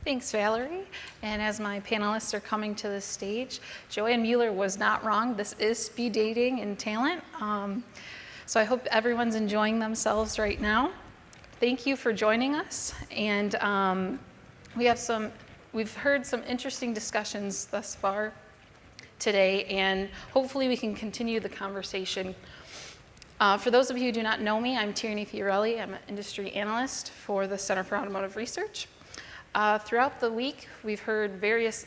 Thanks, Valerie. And as my panelists are coming to the stage, Joanne Mueller was not wrong. This is speed dating and talent. So I hope everyone's enjoying themselves right now. Thank you for joining us. And we've heard some interesting discussions thus far today, and hopefully we can continue the conversation. For those of you who do not know me, I'm Tierney Fiorelli. I'm an industry analyst for the Center for Automotive Research. Throughout the week, we've heard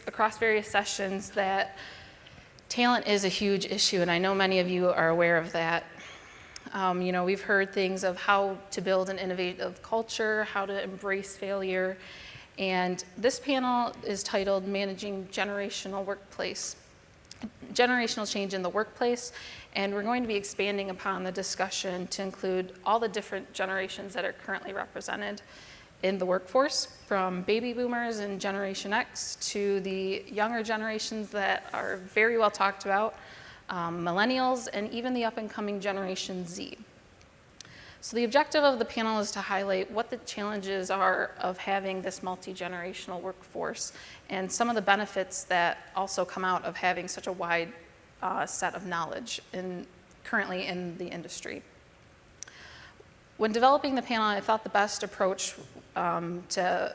across various sessions that talent is a huge issue, and I know many of you are aware of that. We've heard things of how to build an innovative culture, how to embrace failure, and this panel is titled Managing Generational Change in the Workplace, and we're going to be expanding upon the discussion to include all the different generations that are currently represented in the workforce, from baby boomers and Generation X to the younger generations that are very well talked about, Millennials, and even the up-and-coming Generation Z. So the objective of the panel is to highlight what the challenges are of having this multi-generational workforce and some of the benefits that also come out of having such a wide set of knowledge currently in the industry. When developing the panel, I thought the best approach to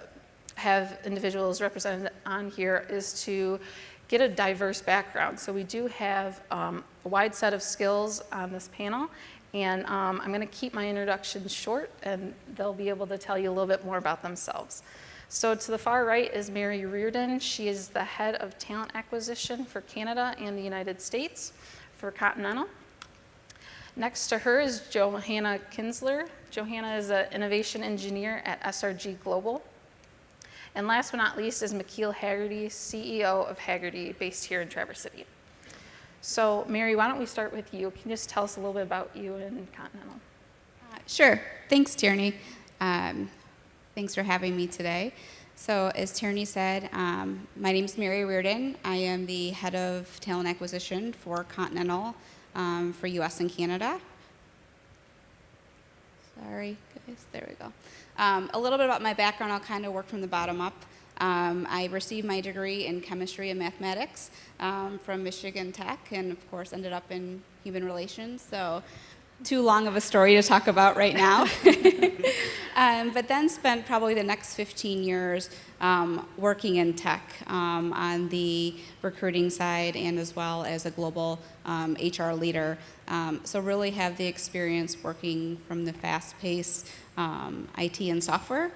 have individuals represented on here is to get a diverse background. So we do have a wide set of skills on this panel, and I'm going to keep my introduction short, and they'll be able to tell you a little bit more about themselves. So to the far right is Mary Reardon. She is the head of talent acquisition for Canada and the United States for Continental. Next to her is Johanna Kinsler. Johanna is an innovation engineer at SRG Global. And last but not least is McKeel Hagerty, CEO of Hagerty, based here in Traverse City. So Mary, why don't we start with you? Can you just tell us a little bit about you and Continental? Sure. Thanks, Tierney. Thanks for having me today. So as Tierney said, my name is Mary Reardon. I am the head of talent acquisition for Continental for US and Canada. Sorry, guys, there we go. A little bit about my background, I'll kind of work from the bottom up. I received my degree in chemistry and mathematics from Michigan Tech, and of course ended up in human relations, so too long of a story to talk about right now. But then spent probably the next 15 years working in tech on the recruiting side and as well as a global HR leader. So really have the experience working from the fast-paced IT and software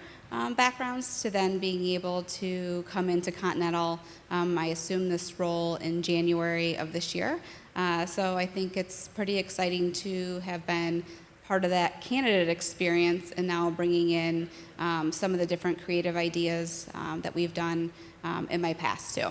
backgrounds to then being able to come into Continental. I assumed this role in January of this year. So I think it's pretty exciting to have been part of that candidate experience and now bringing in some of the different creative ideas that we've done in my past too.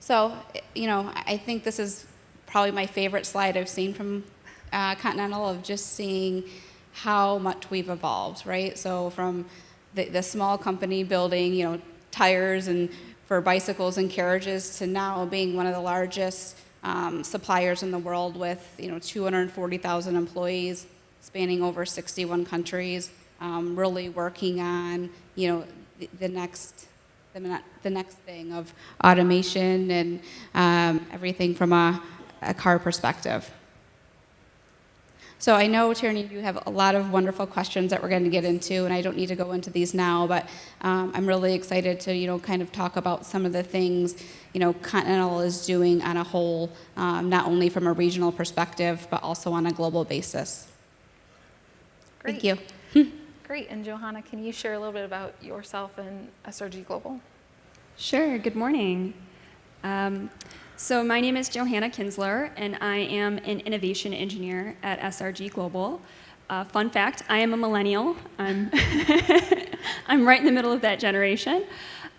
So, I think this is probably my favorite slide I've seen from Continental, of just seeing how much we've evolved, right? So from the small company building, tires and for bicycles and carriages to now being one of the largest suppliers in the world with 240,000 employees spanning over 61 countries, really working on the next thing of automation and everything from a car perspective. So I know, Tierney, you have a lot of wonderful questions that we're going to get into, and I don't need to go into these now, but I'm really excited to, kind of talk about some of the things, Continental is doing on a whole, not only from a regional perspective, but also on a global basis. Great. Thank you. Great. And Johanna, can you share a little bit about yourself and SRG Global? Sure. Good morning. So my name is Johanna Kinsler, and I am an innovation engineer at SRG Global. Fun fact, I am a millennial. I'm right in the middle of that generation.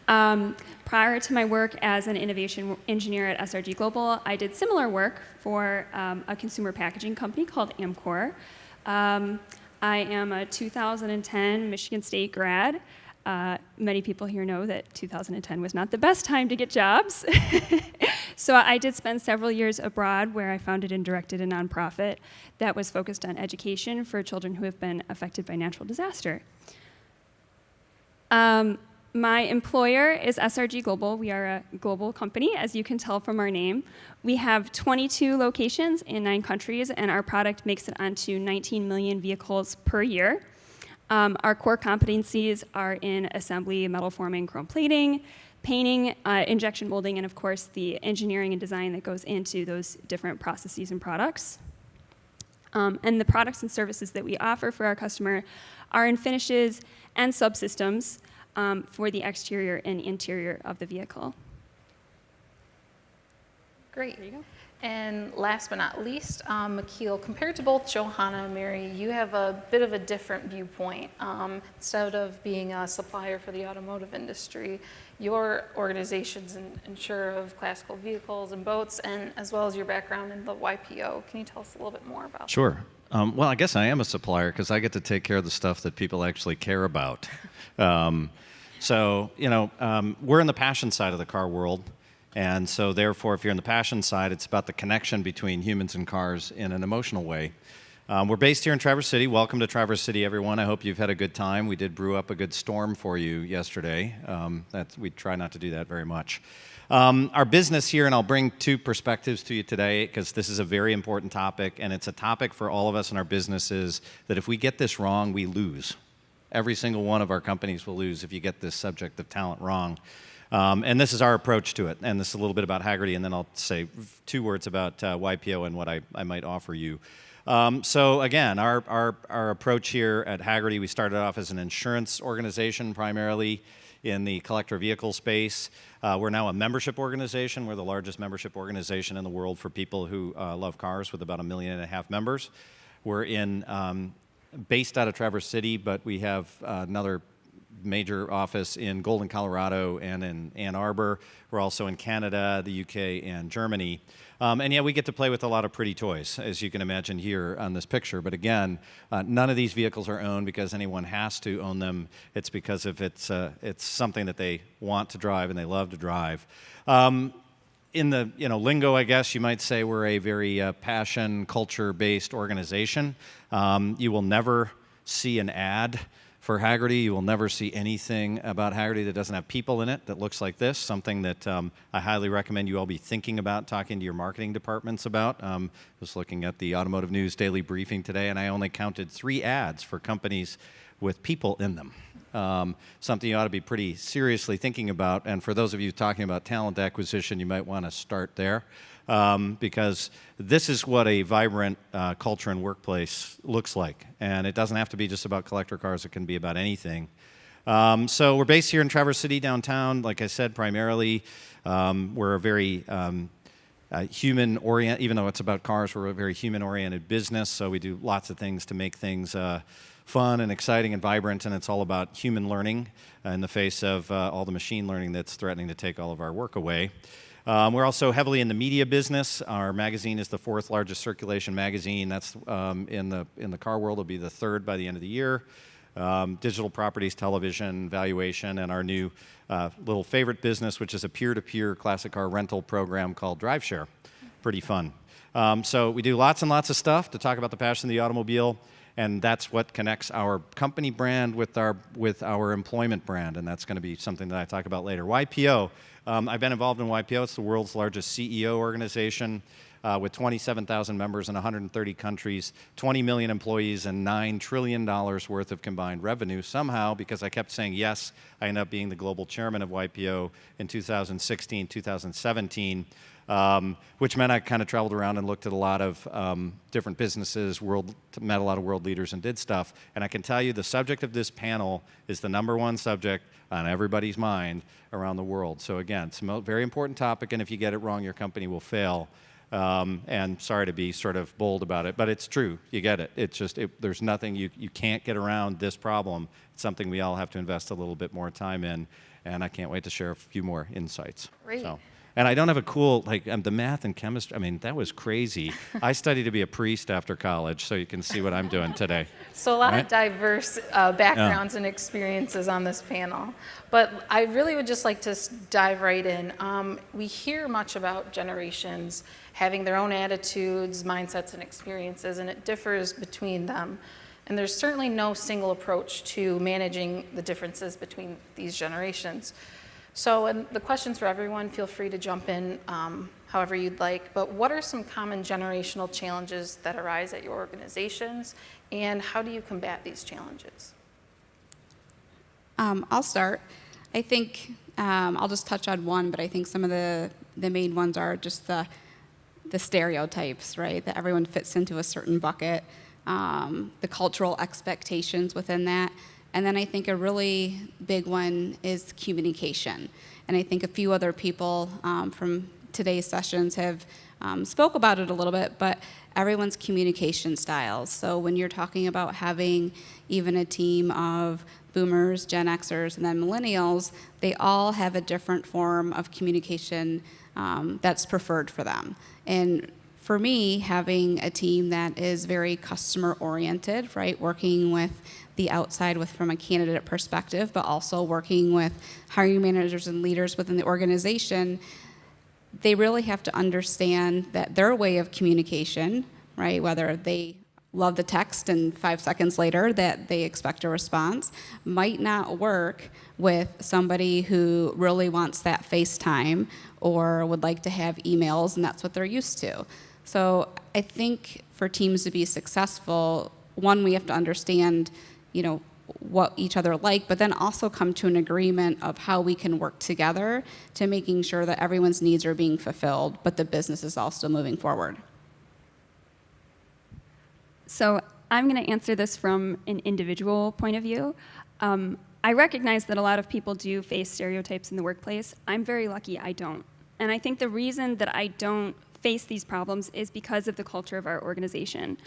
Prior to my work as an innovation engineer at SRG Global, I did similar work for a consumer packaging company called Amcor. I am a 2010 Michigan State grad. Many people here know that 2010 was not the best time to get jobs. So I did spend several years abroad where I founded and directed a nonprofit that was focused on education for children who have been affected by natural disaster. My employer is SRG Global. We are a global company, as you can tell from our name. We have 22 locations in 9 countries, and our product makes it onto 19 million vehicles per year. Our core competencies are in assembly, metal forming, chrome plating, painting, injection molding, and of course the engineering and design that goes into those different processes and products. And the products and services that we offer for our customer are in finishes and subsystems for the exterior and interior of the vehicle. Great. And last but not least, McKeel, compared to both Johanna and Mary, you have a bit of a different viewpoint. Instead of being a supplier for the automotive industry, your organization's an insurer of classical vehicles and boats, and as well as your background in the YPO. Can you tell us a little bit more about that? Sure. Well, I guess I am a supplier because I get to take care of the stuff that people actually care about. So, we're in the passion side of the car world. And so therefore, if you're in the passion side, it's about the connection between humans and cars in an emotional way. We're based here in Traverse City. Welcome to Traverse City, everyone. I hope you've had a good time. We did brew up a good storm for you yesterday. We try not to do that very much. Our business here, and I'll bring 2 perspectives to you today because this is a very important topic, and it's a topic for all of us in our businesses that if we get this wrong, we lose. Every single one of our companies will lose if you get this subject of talent wrong. And this is our approach to it. And this is a little bit about Hagerty, and then I'll say 2 words about YPO and what I might offer you. So again, our approach here at Hagerty, we started off as an insurance organization primarily in the collector vehicle space. We're now a membership organization. We're the largest membership organization in the world for people who love cars, with about 1.5 million members. We're based out of Traverse City, but we have another major office in Golden, Colorado, and in Ann Arbor. We're also in Canada, the UK, and Germany. And yeah, we get to play with a lot of pretty toys, as you can imagine here on this picture. But again, none of these vehicles are owned because anyone has to own them. It's because it's something that they want to drive and they love to drive. In the lingo, I guess you might say we're a very passion, culture-based organization. You will never see an ad for Hagerty. You will never see anything about Hagerty that doesn't have people in it that looks like this, something that I highly recommend you all be thinking about, talking to your marketing departments about. I was looking at the Automotive News Daily Briefing today, and I only counted 3 ads for companies with people in them. Something you ought to be pretty seriously thinking about. And for those of you talking about talent acquisition, you might want to start there. Because this is what a vibrant culture and workplace looks like. And it doesn't have to be just about collector cars. It can be about anything. So we're based here in Traverse City downtown. Like I said, primarily, we're a very human-oriented, even though it's about cars, we're a very human-oriented business. So we do lots of things to make things fun and exciting and vibrant. And it's all about human learning in the face of all the machine learning that's threatening to take all of our work away. We're also heavily in the media business. Our magazine is the 4th largest circulation magazine. That's in the car world. It'll be the 3rd by the end of the year. Digital properties, television, valuation, and our new little favorite business, which is a peer-to-peer classic car rental program called DriveShare. Pretty fun. So we do lots and lots of stuff to talk about the passion of the automobile, and that's what connects our company brand with our employment brand, and that's going to be something that I talk about later. YPO. I've been involved in YPO. It's the world's largest CEO organization with 27,000 members in 130 countries, 20 million employees, and $9 trillion worth of combined revenue. Somehow, because I kept saying yes, I ended up being the global chairman of YPO in 2016, 2017, which meant I kind of traveled around and looked at a lot of different businesses, met a lot of world leaders, and did stuff. And I can tell you the subject of this panel is the #1 subject on everybody's mind around the world. So again, it's a very important topic, and if you get it wrong, your company will fail. And sorry to be sort of bold about it, but it's true. You get it. It's just, there's nothing, you can't get around this problem. It's something we all have to invest a little bit more time in, and I can't wait to share a few more insights. Great. So. And I don't have a cool, the math and chemistry, I mean, that was crazy. I studied to be a priest after college, so you can see what I'm doing today. So a lot of diverse backgrounds and experiences on this panel. But I really would just like to dive right in. We hear much about generations having their own attitudes, mindsets, and experiences, and it differs between them. And there's certainly no single approach to managing the differences between these generations. So, and the question's for everyone, feel free to jump in however you'd like, but what are some common generational challenges that arise at your organizations, and how do you combat these challenges? I'll start. I think I'll just touch on one, but I think some of the main ones are just the stereotypes, right? That everyone fits into a certain bucket, the cultural expectations within that. And then I think a really big one is communication. And I think a few other people from today's sessions have spoke about it a little bit, but everyone's communication styles. So when you're talking about having even a team of boomers, Gen Xers, and then millennials, they all have a different form of communication that's preferred for them. And for me, having a team that is very customer oriented, right, working with the outside from a candidate perspective, but also working with hiring managers and leaders within the organization, they really have to understand that their way of communication, right, whether they love the text and 5 seconds later that they expect a response, might not work with somebody who really wants that FaceTime or would like to have emails and that's what they're used to. So I think for teams to be successful, one, we have to understand, what each other like, but then also come to an agreement of how we can work together to making sure that everyone's needs are being fulfilled, but the business is also moving forward. So I'm going to answer this from an individual point of view. I recognize that a lot of people do face stereotypes in the workplace. I'm very lucky I don't. And I think the reason that I don't face these problems is because of the culture of our organization.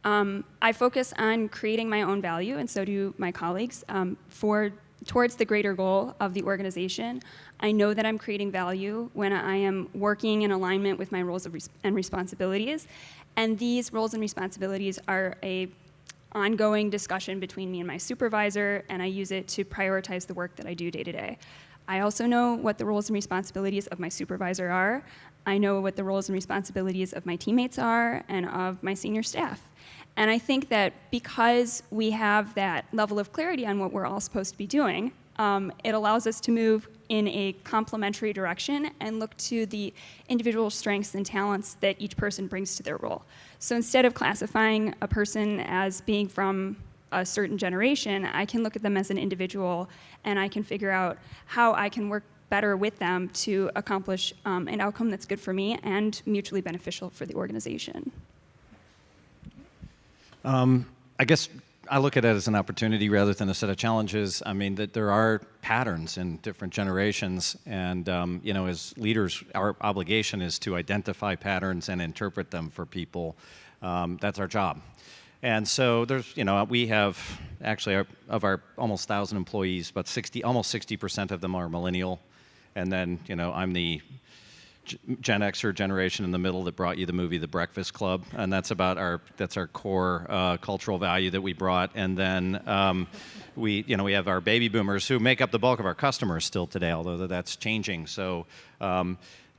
I focus on creating my own value, and so do my colleagues, towards the greater goal of the organization. I know that I'm creating value when I am working in alignment with my roles and responsibilities, and these roles and responsibilities are a ongoing discussion between me and my supervisor, and I use it to prioritize the work that I do day to day. I also know what the roles and responsibilities of my supervisor are. I know what the roles and responsibilities of my teammates are and of my senior staff. And I think that because we have that level of clarity on what we're all supposed to be doing, it allows us to move in a complementary direction and look to the individual strengths and talents that each person brings to their role. So instead of classifying a person as being from a certain generation, I can look at them as an individual and I can figure out how I can work better with them to accomplish an outcome that's good for me and mutually beneficial for the organization. I guess I look at it as an opportunity rather than a set of challenges. I mean, that there are patterns in different generations, and as leaders, our obligation is to identify patterns and interpret them for people. That's our job. And so there's, we have actually of our almost 1,000 employees, but almost 60% of them are millennial, and then I'm the Gen Xer generation in the middle that brought you the movie The Breakfast Club, and that's our core cultural value that we brought. And then we have our baby boomers who make up the bulk of our customers still today, although that's changing. So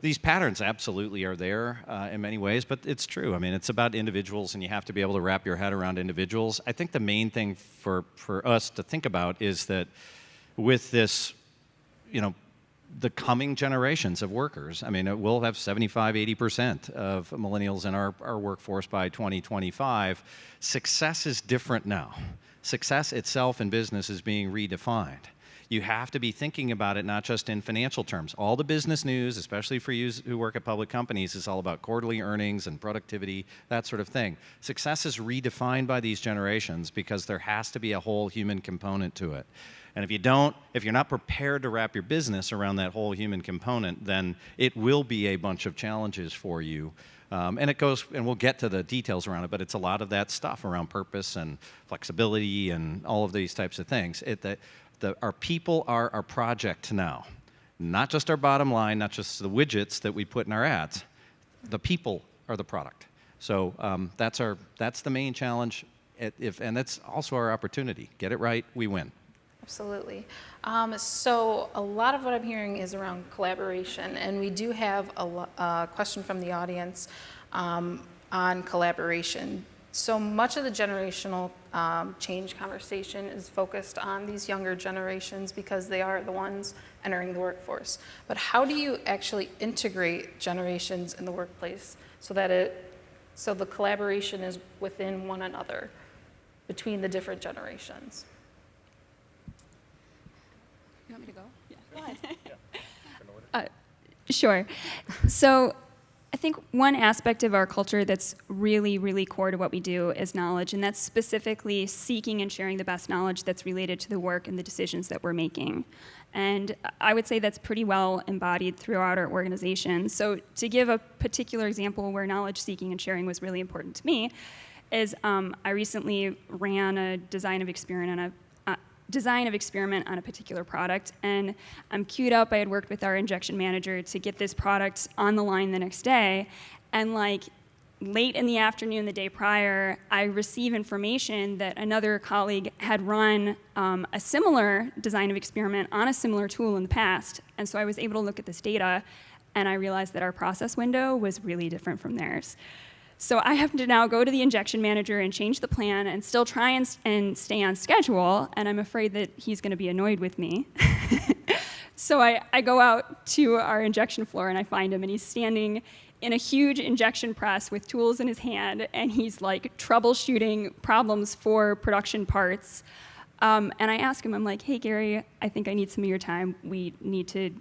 these patterns absolutely are there in many ways, but it's true. I mean, it's about individuals, and you have to be able to wrap your head around individuals. I think the main thing for us to think about is that with this, the coming generations of workers. I mean, we'll have 75, 80% of millennials in our workforce by 2025. Success is different now. Success itself in business is being redefined. You have to be thinking about it not just in financial terms. All the business news, especially for you who work at public companies, is all about quarterly earnings and productivity, that sort of thing. Success is redefined by these generations because there has to be a whole human component to it. And if you're not prepared to wrap your business around that whole human component, then it will be a bunch of challenges for you. And we'll get to the details around it, but it's a lot of that stuff around purpose and flexibility and all of these types of things. Our people are our project now, not just our bottom line, not just the widgets that we put in our ads. The people are the product. So that's the main challenge, and that's also our opportunity. Get it right, we win. Absolutely. So a lot of what I'm hearing is around collaboration, and we do have a question from the audience on collaboration. So much of the generational change conversation is focused on these younger generations because they are the ones entering the workforce. But how do you actually integrate generations in the workplace so that so the collaboration is within one another between the different generations? You want me to go? Sure. So I think one aspect of our culture that's really, really core to what we do is knowledge, and that's specifically seeking and sharing the best knowledge that's related to the work and the decisions that we're making. And I would say that's pretty well embodied throughout our organization. So to give a particular example where knowledge seeking and sharing was really important to me is I recently ran a design of experiment on a particular product, and I'm queued up. I had worked with our injection manager to get this product on the line the next day, and like late in the afternoon the day prior, I receive information that another colleague had run a similar design of experiment on a similar tool in the past, and so I was able to look at this data, and I realized that our process window was really different from theirs. So I have to now go to the injection manager and change the plan and still try and stay on schedule, and I'm afraid that he's going to be annoyed with me. So I go out to our injection floor and I find him, and he's standing in a huge injection press with tools in his hand, and he's like troubleshooting problems for production parts. And I ask him, I'm like, hey, Gary, I think I need some of your time. We need to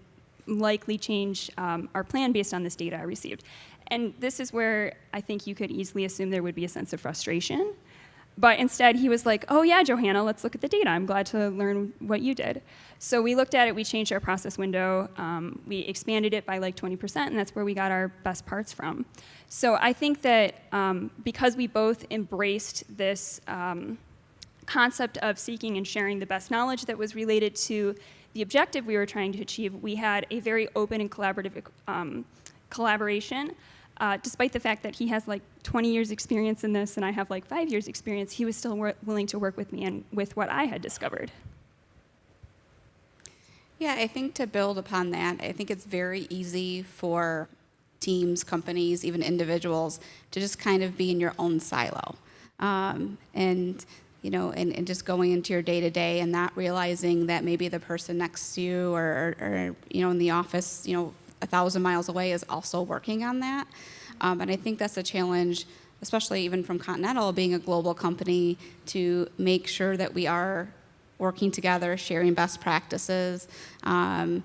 likely change our plan based on this data I received. And this is where I think you could easily assume there would be a sense of frustration. But instead, he was like, oh yeah, Johanna, let's look at the data. I'm glad to learn what you did. So we looked at it, we changed our process window, we expanded it by like 20%, and that's where we got our best parts from. So I think that because we both embraced this concept of seeking and sharing the best knowledge that was related to the objective we were trying to achieve, we had a very open and collaborative collaboration. Despite the fact that he has like 20 years experience in this and I have like 5 years experience, he was still willing to work with me and with what I had discovered. Yeah, I think to build upon that, I think it's very easy for teams, companies, even individuals to just kind of be in your own silo. And just going into your day-to-day and not realizing that maybe the person next to you or in the office, 1,000 miles away is also working on that. And I think that's a challenge, especially even from Continental, being a global company, to make sure that we are working together, sharing best practices. And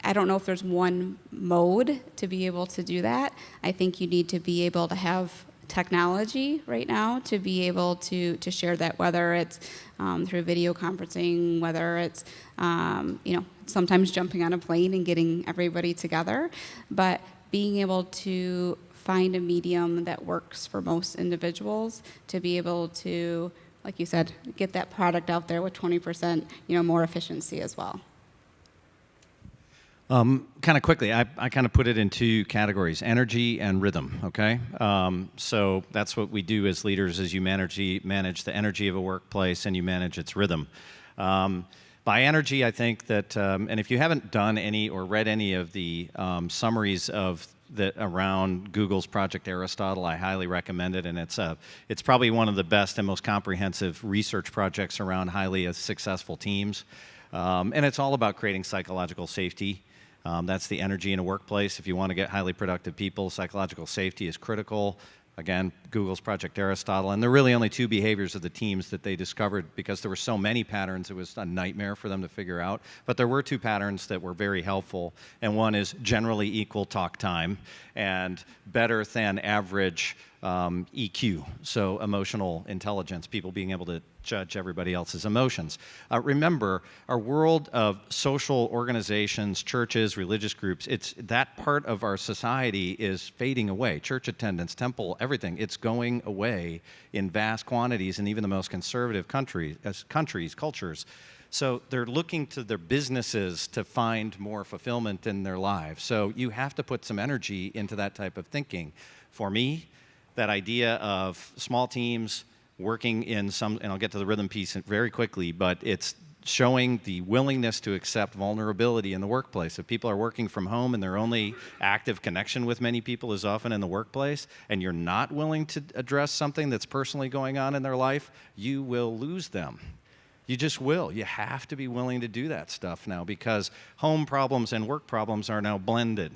I don't know if there's one mode to be able to do that. I think you need to be able to have technology right now to be able to share that, whether it's through video conferencing, whether it's sometimes jumping on a plane and getting everybody together, but being able to find a medium that works for most individuals to be able to, like you said, get that product out there with 20% more efficiency as well. Kind of quickly, I kind of put it in two categories: energy and rhythm. Okay, so that's what we do as leaders: is you manage the energy of a workplace and you manage its rhythm. By energy, I think that, and if you haven't done any or read any of the summaries of around Google's Project Aristotle, I highly recommend it, and it's probably one of the best and most comprehensive research projects around highly successful teams, and it's all about creating psychological safety. That's the energy in a workplace. If you want to get highly productive people, psychological safety is critical. Again, Google's Project Aristotle. And there are really only two behaviors of the teams that they discovered because there were so many patterns, it was a nightmare for them to figure out. But there were two patterns that were very helpful. And one is generally equal talk time and better than average EQ, so emotional intelligence, people being able to judge everybody else's emotions. Remember, our world of social organizations, churches, religious groups, that part of our society is fading away. Church attendance, temple, everything, it's going away in vast quantities in even the most conservative cultures. So they're looking to their businesses to find more fulfillment in their lives. So you have to put some energy into that type of thinking. For me, that idea of small teams working in some, and I'll get to the rhythm piece very quickly, but it's showing the willingness to accept vulnerability in the workplace. If people are working from home and their only active connection with many people is often in the workplace, and you're not willing to address something that's personally going on in their life, you will lose them. You just will. You have to be willing to do that stuff now, because home problems and work problems are now blended.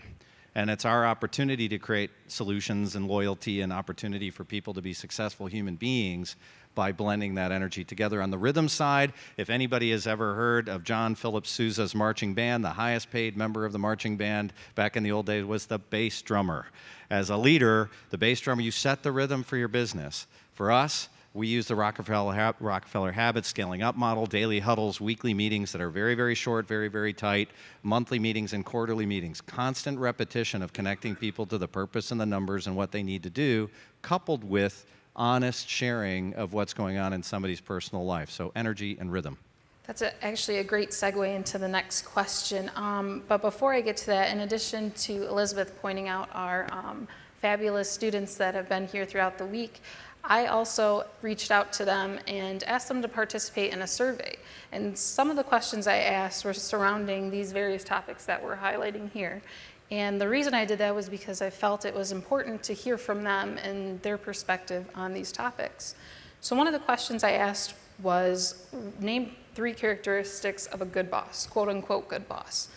And it's our opportunity to create solutions and loyalty and opportunity for people to be successful human beings by blending that energy together. On the rhythm side, if anybody has ever heard of John Philip Sousa's marching band, the highest paid member of the marching band back in the old days was the bass drummer. As a leader, the bass drummer, you set the rhythm for your business. For us, we use the Rockefeller Habit Scaling Up model, daily huddles, weekly meetings that are very, very short, very, very tight, monthly meetings and quarterly meetings. Constant repetition of connecting people to the purpose and the numbers and what they need to do, coupled with honest sharing of what's going on in somebody's personal life. So energy and rhythm. That's actually a great segue into the next question. But before I get to that, in addition to Elizabeth pointing out our fabulous students that have been here throughout the week, I also reached out to them and asked them to participate in a survey. And some of the questions I asked were surrounding these various topics that we're highlighting here. And the reason I did that was because I felt it was important to hear from them and their perspective on these topics. So one of the questions I asked was, name 3 characteristics of a good boss, quote unquote good boss.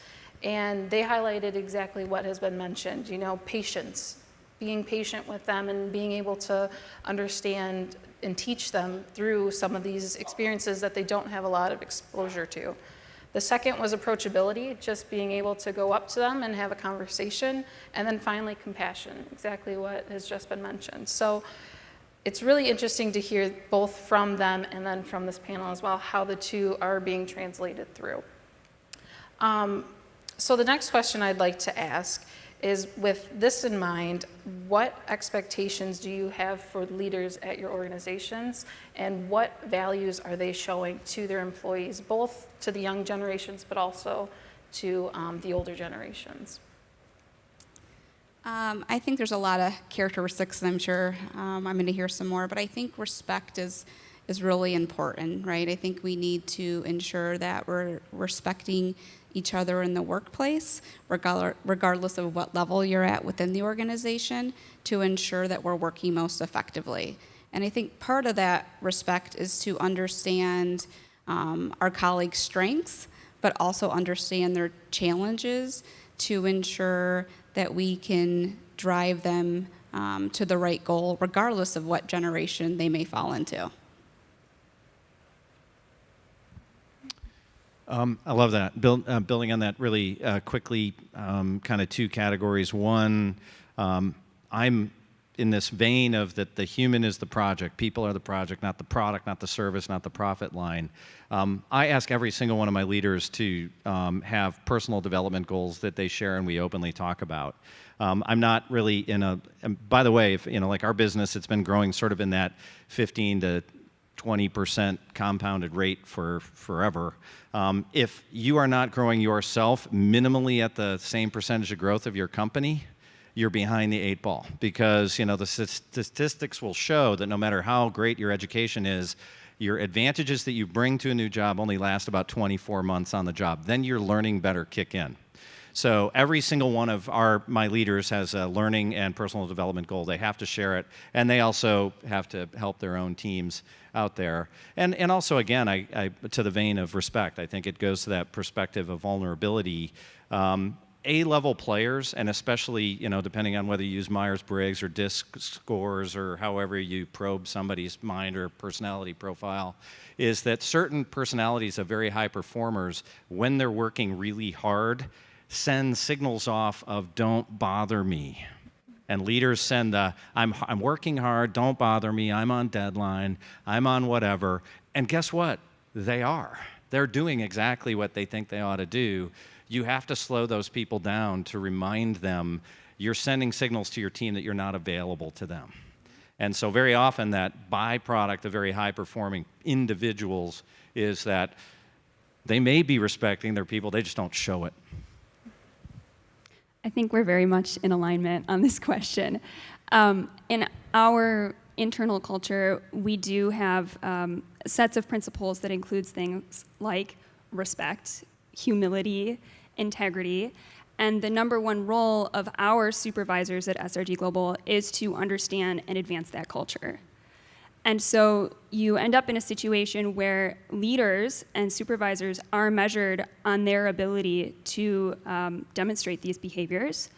And they highlighted exactly what has been mentioned, patience, being patient with them and being able to understand and teach them through some of these experiences that they don't have a lot of exposure to. The second was approachability, just being able to go up to them and have a conversation. And then finally, compassion, exactly what has just been mentioned. So it's really interesting to hear both from them and then from this panel as well, how the two are being translated through. So the next question I'd like to ask is, with this in mind, what expectations do you have for leaders at your organizations, and what values are they showing to their employees, both to the young generations but also to the older generations? I think there's a lot of characteristics, and I'm sure I'm going to hear some more, but I think respect is really important, right? I think we need to ensure that we're respecting each other in the workplace, regardless of what level you're at within the organization, to ensure that we're working most effectively. And I think part of that respect is to understand our colleagues' strengths, but also understand their challenges to ensure that we can drive them to the right goal, regardless of what generation they may fall into. I love that. Building on that really quickly, kind of 2 categories. One, I'm in this vein of that the human is the project. People are the project, not the product, not the service, not the profit line. I ask every single one of my leaders to have personal development goals that they share and we openly talk about. I'm not really in a, by the way, if, like our business, it's been growing sort of in that 15 to 20% compounded rate for forever. If you are not growing yourself minimally at the same percentage of growth of your company, you're behind the 8 ball, because the statistics will show that no matter how great your education is, your advantages that you bring to a new job only last about 24 months on the job. Then your learning better kick in. So every single one of my leaders has a learning and personal development goal. They have to share it, and they also have to help their own teams out there. And also, again, I to the vein of respect, I think it goes to that perspective of vulnerability. A-level players, and especially, depending on whether you use Myers-Briggs or DISC scores or however you probe somebody's mind or personality profile, is that certain personalities of very high performers, when they're working really hard, send signals off of "don't bother me." And leaders send the I'm working hard, don't bother me, I'm on deadline, I'm on whatever. And guess what? They are. They're doing exactly what they think they ought to do. You have to slow those people down to remind them you're sending signals to your team that you're not available to them. And so very often that byproduct of very high-performing individuals is that they may be respecting their people, they just don't show it. I think we're very much in alignment on this question. In our internal culture, we do have sets of principles that includes things like respect, humility, integrity, and the number one role of our supervisors at SRG Global is to understand and advance that culture. And so you end up in a situation where leaders and supervisors are measured on their ability to demonstrate these behaviors.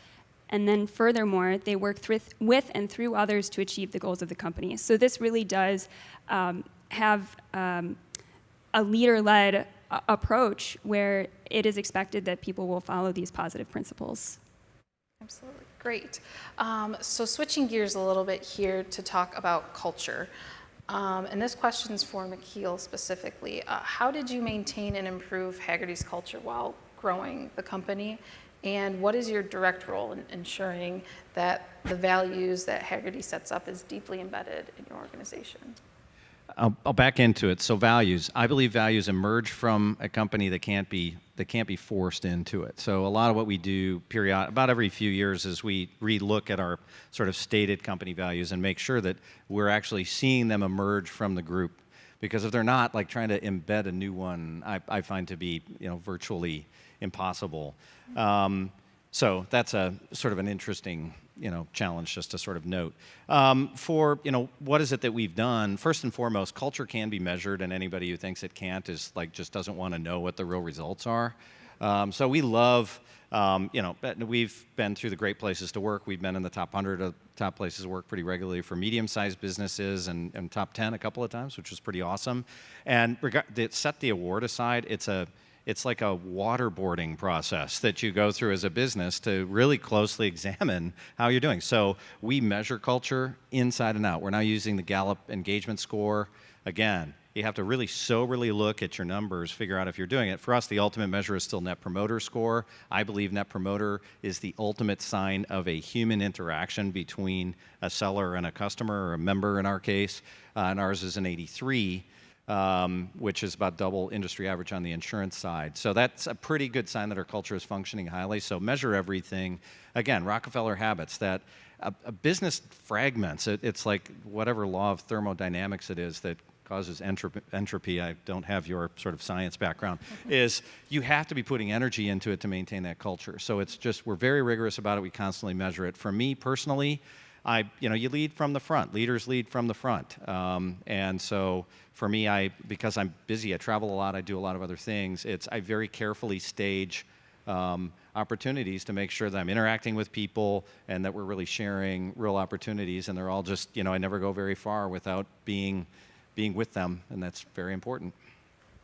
And then furthermore, they work with and through others to achieve the goals of the company. So this really does have a leader-led approach where it is expected that people will follow these positive principles. Absolutely, great. So switching gears a little bit here to talk about culture. And this question's for McKeel specifically. How did you maintain and improve Hagerty's culture while growing the company? And what is your direct role in ensuring that the values that Hagerty sets up is deeply embedded in your organization? I'll back into it. So values, I believe values emerge from a company that can't be forced into it. So a lot of what we do about every few years is we relook at our sort of stated company values and make sure that we're actually seeing them emerge from the group. Because if they're not, like trying to embed a new one, I find to be virtually impossible. So that's a sort of an interesting challenge just to sort of note. For what is it that we've done? First and foremost, culture can be measured, and anybody who thinks it can't is just doesn't want to know what the real results are. So we love, we've been through the great places to work. We've been in the top 100 of top places to work pretty regularly for medium-sized businesses, and top 10 a couple of times, which was pretty awesome. And set the award aside, it's like a waterboarding process that you go through as a business to really closely examine how you're doing. So we measure culture inside and out. We're now using the Gallup engagement score. Again, you have to really soberly look at your numbers, figure out if you're doing it. For us, the ultimate measure is still Net Promoter Score. I believe Net Promoter is the ultimate sign of a human interaction between a seller and a customer, or a member in our case, and ours is an 83. Which is about double industry average on the insurance side. So that's a pretty good sign that our culture is functioning highly. So measure everything. Again, Rockefeller habits, that a business fragments. It's like whatever law of thermodynamics it is that causes entropy. I don't have your sort of science background. Is you have to be putting energy into it to maintain that culture. So it's just, we're very rigorous about it. We constantly measure it. For me personally, you lead from the front. Leaders lead from the front. And so for me, because I'm busy, I travel a lot, I do a lot of other things, I very carefully stage opportunities to make sure that I'm interacting with people and that we're really sharing real opportunities, and they're all just, I never go very far without being with them, and that's very important.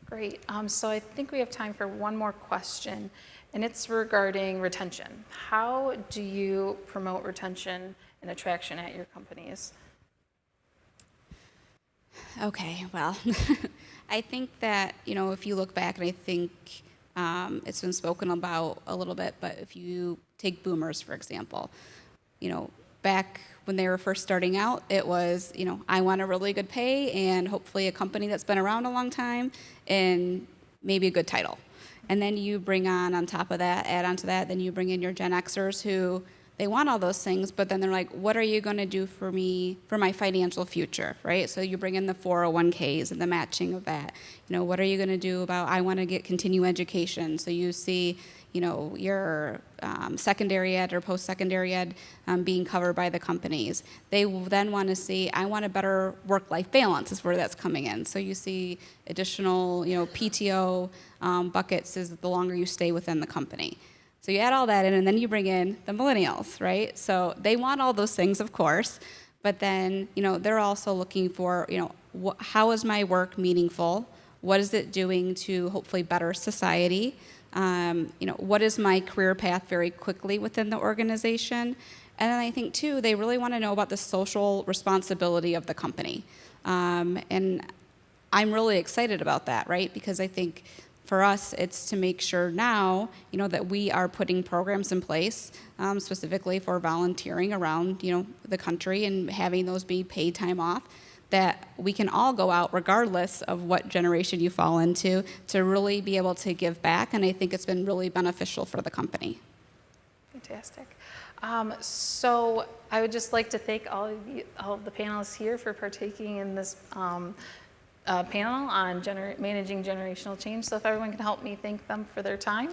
Great. So I think we have time for one more question, and it's regarding retention. How do you promote retention and attraction at your companies? Okay, well, I think that, if you look back, and I think it's been spoken about a little bit, but if you take boomers, for example, back when they were first starting out, it was, I want a really good pay and hopefully a company that's been around a long time and maybe a good title. And then you bring on top of that, add on to that, then you bring in your Gen Xers who, they want all those things, but then they're like, what are you going to do for me, for my financial future, right? So you bring in the 401ks and the matching of that. What are you going to do about, I want to continue education. So you see, your secondary ed or post-secondary ed being covered by the companies. They will then want to see, I want a better work-life balance is where that's coming in. So you see additional, PTO buckets is the longer you stay within the company. So you add all that in, and then you bring in the millennials, right? So they want all those things, of course, but then, they're also looking for, how is my work meaningful? What is it doing to hopefully better society? What is my career path very quickly within the organization? And then I think, too, they really want to know about the social responsibility of the company. And I'm really excited about that, right? Because I think for us, it's to make sure now, that we are putting programs in place specifically for volunteering around, the country and having those be paid time off, that we can all go out regardless of what generation you fall into to really be able to give back. And I think it's been really beneficial for the company. Fantastic. So I would just like to thank all of the panelists here for partaking in this panel on managing generational change. So if everyone can help me thank them for their time.